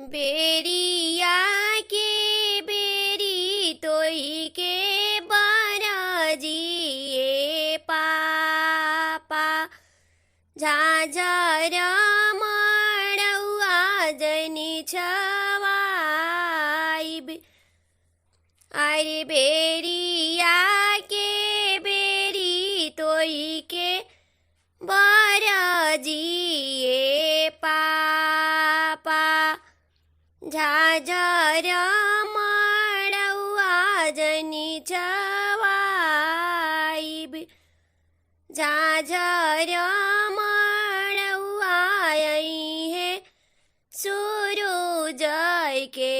बेरिया के बेरी तोई के बरजिए पापा झाझर मड़ौआ जनी छवाइब। अरे बेरिया के बेरी तोई के बरजिए पापा झाझर मड़ौआ जनी छवाइब। झाझर मड़ौआ है सूरज के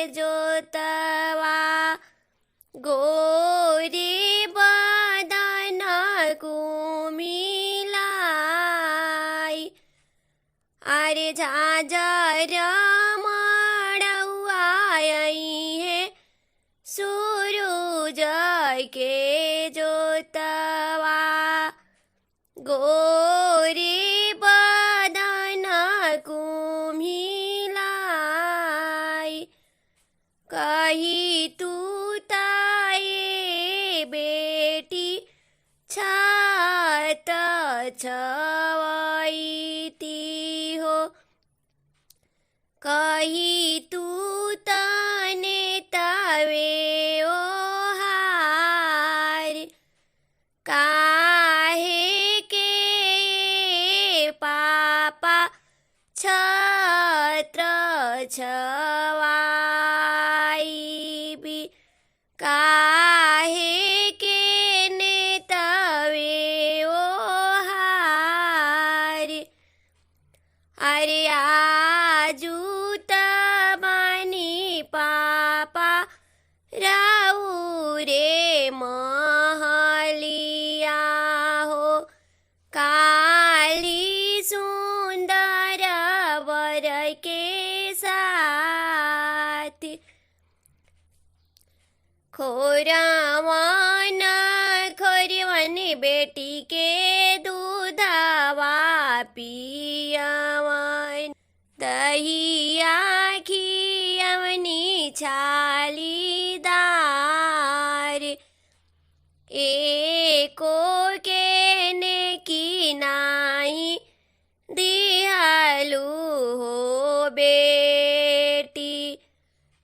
जोतवा गोरे बदन कुमिलाई। अरे झाझर मड़ौआ है सूरज के जोतवा गोरे बदन कुम्हिलाई। कही तू ताये बेटी छत छवैती हो। कही तू तने तवे ओहार काहे के पापा छत्र छवाइबी। काहे के नेतवे ओहार। अरे आजू तबानी पापा राउ रे महलिया हो। काली सुंदर वर के साथ खोरवन खोरवन बेटी के दूधवा पियवन। दहिया खियवनी छालीदार। एको के ने की नाही दिहलू हो बेटी।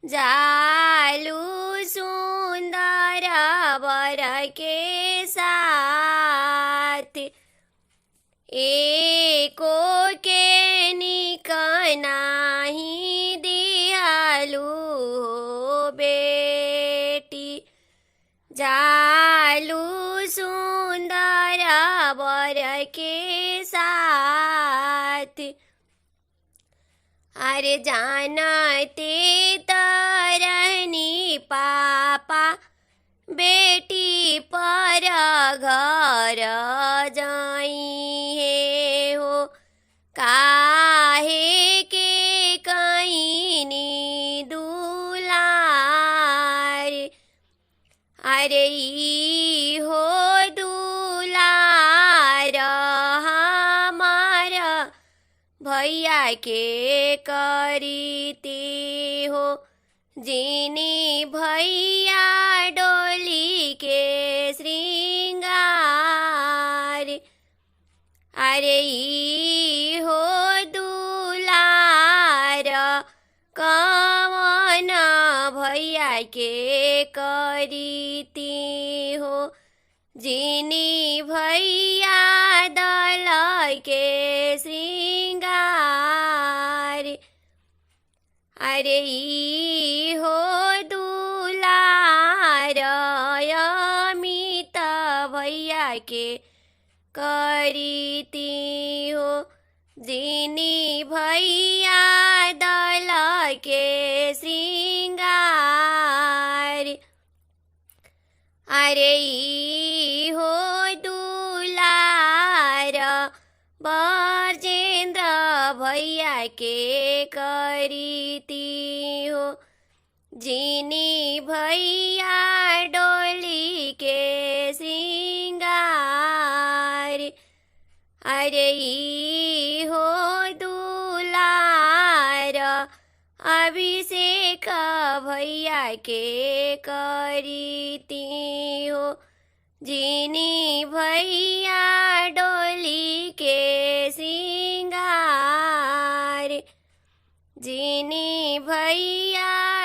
जालू सुंदर वर के साथ एको के निक नाही दिहलू हो बेटी। जालू सुंदर वर के साथ। अरे जानते तरहनी पापा बेटी पर घर जाई है हो। काहे के कईनी दुलार। अरे ई हो दुलार हमार भैया के करीती हो। जिनी भैया डोली के श्रृंगार। अरे ई हो दुलार कवन भैया के करीती हो। जिनी भैया दल के श्रृंगार। अरे ई हो दुलार अमित भैया के करीती हो। जिनी भैया दल के श्रृंगार। अरे ई हो दुलार बरजेंद्र भैया के करीती हो। जिनी भैया डोली के श्रृंगार। अरे ई हो दुलार अभिषेक भैया के करीती हो। जिनी भैया डोली के सिंगार, जिनी भैया